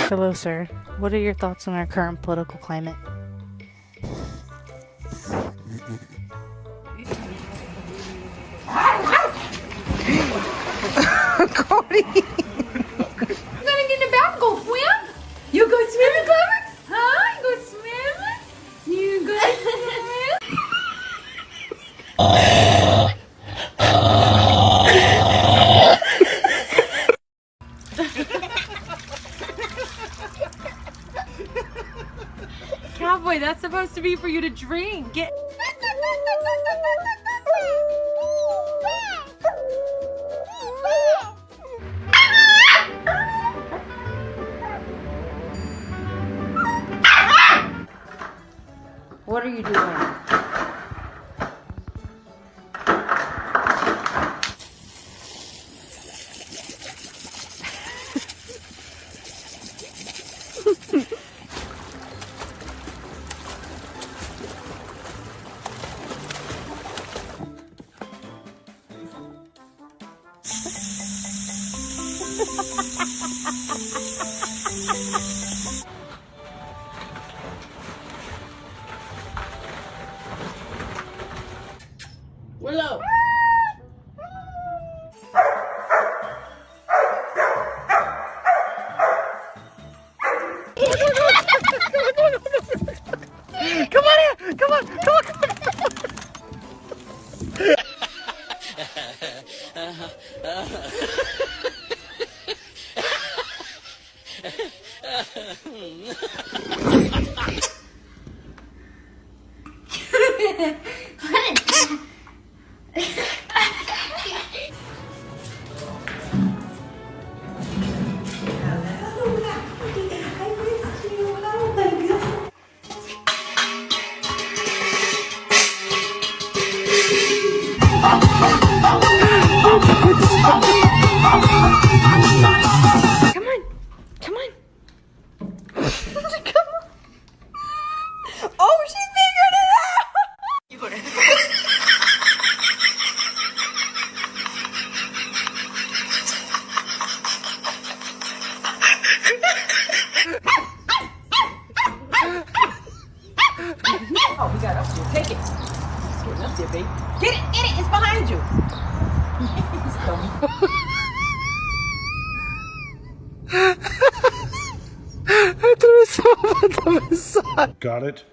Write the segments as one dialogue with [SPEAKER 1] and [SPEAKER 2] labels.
[SPEAKER 1] Hello, sir. What are your thoughts on our current political climate?
[SPEAKER 2] Cody! You gonna get in the bath and go swim? You go swimming, Clover? Huh? You go swimming? You go swim? Cowboy, that's supposed to be for you to drink. Get. What are you doing?
[SPEAKER 3] Willow!
[SPEAKER 2] Come on here! Come on! Come on! Come on! Come on! Come on! Oh, she figured it out! You go to Oh, we got up here. Take it. It's getting up there, baby. Get it! Get it! It's behind you! He's coming.
[SPEAKER 4] Got it?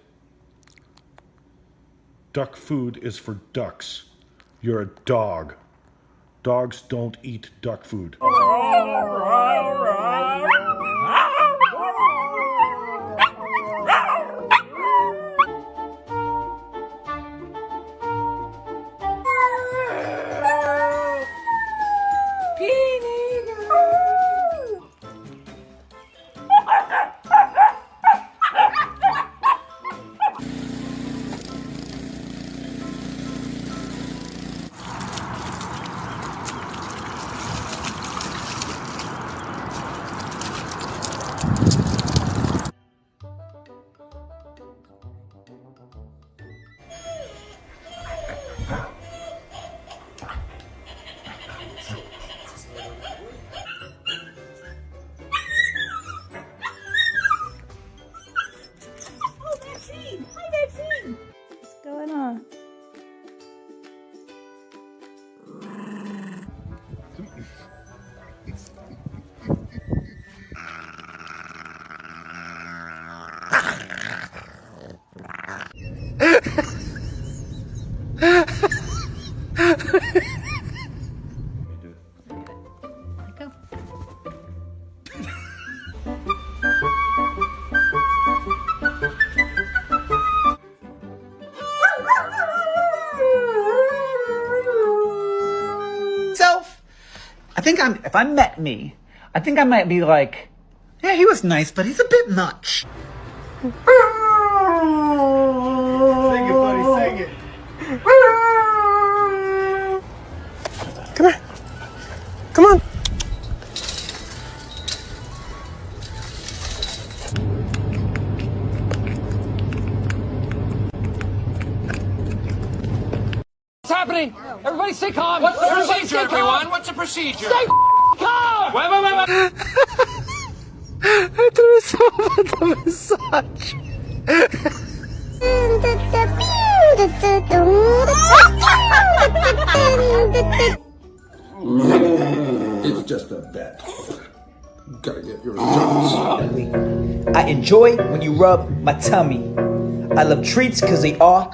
[SPEAKER 4] Duck food is for ducks. You're a dog. Dogs don't eat duck food.
[SPEAKER 1] What's going on?
[SPEAKER 2] Go.
[SPEAKER 5] I think if I met me, I think I might be like, yeah, he was nice, but he's a bit much.
[SPEAKER 6] Sing it, buddy, sing it.
[SPEAKER 7] Come on. Come on.
[SPEAKER 3] What's happening? Everybody stay calm. What's the procedure, everyone? What's the procedure? Stay calm! Wait.
[SPEAKER 7] I threw so much of a massage.
[SPEAKER 8] It's just a bet. Gotta get your results.
[SPEAKER 5] I enjoy when you rub my tummy. I love treats because they are.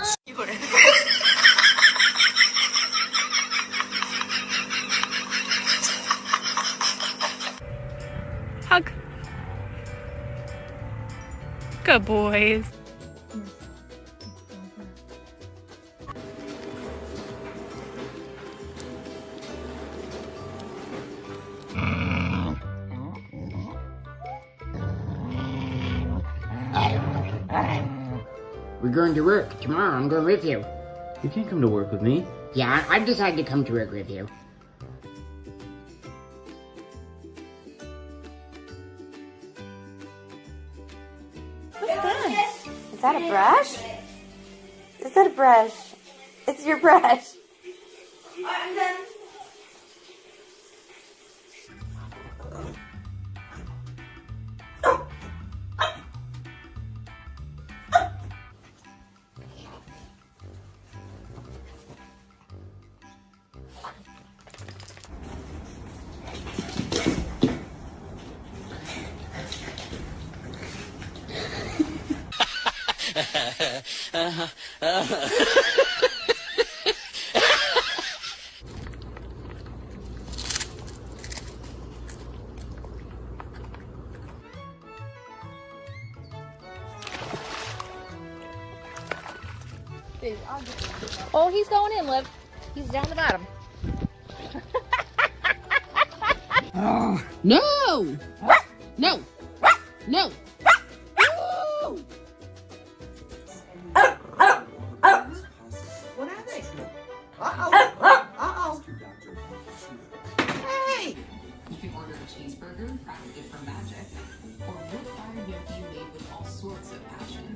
[SPEAKER 1] Hug. Good boys.
[SPEAKER 9] We're going to work. Tomorrow I'm going with you.
[SPEAKER 5] You can't come to work with me.
[SPEAKER 9] Yeah, I've decided to come to work with you.
[SPEAKER 2] What's that? Is that a brush? Is that a brush? It's your brush. I'm done.
[SPEAKER 1] Oh, he's going in, Liv. He's down the bottom.
[SPEAKER 10] No! No! No!
[SPEAKER 5] What are they? Uh-oh. Hey!
[SPEAKER 11] You can order a cheeseburger crafted from magic, or wood-fired gnocchi made with all sorts of passion.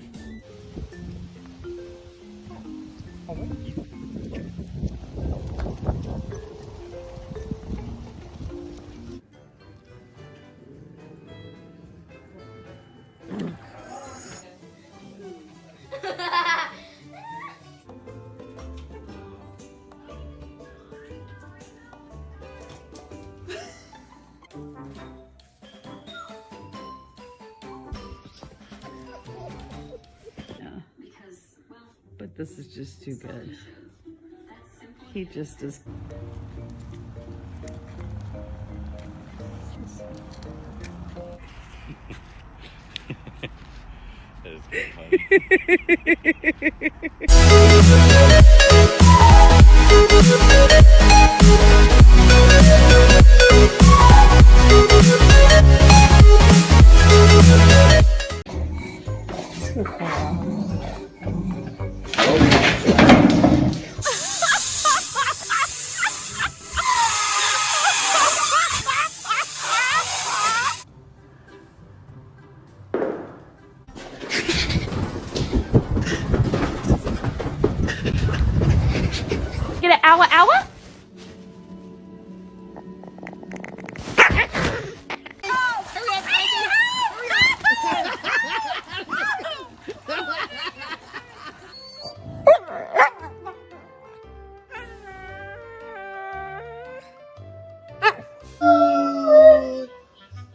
[SPEAKER 10] But this is just too good. He just is.
[SPEAKER 12] That is
[SPEAKER 1] Get an hour, hour?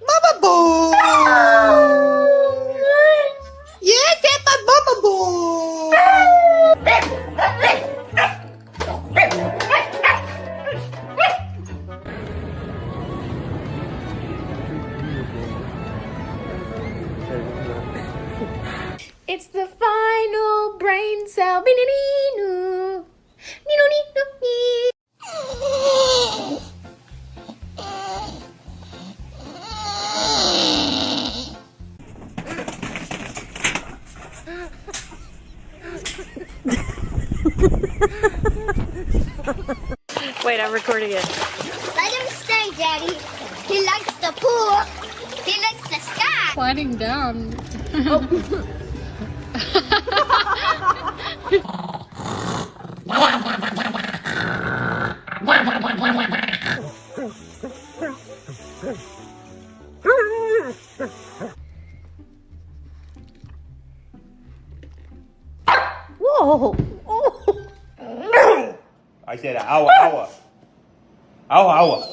[SPEAKER 5] Mama boy! Yes, that's my mama boy!
[SPEAKER 2] It's the final brain cell. Nino, nee.
[SPEAKER 1] Wait, I'm recording it.
[SPEAKER 13] Let him stay, Daddy. He likes the pool. He likes the sky.
[SPEAKER 10] Sliding down.
[SPEAKER 13] Oh.
[SPEAKER 1] Whoa.
[SPEAKER 6] I said hour, hour. Hour, hour.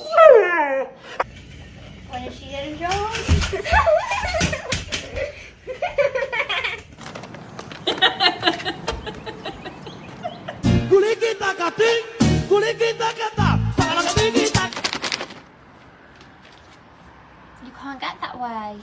[SPEAKER 13] When is she getting drawn? You can't get that way.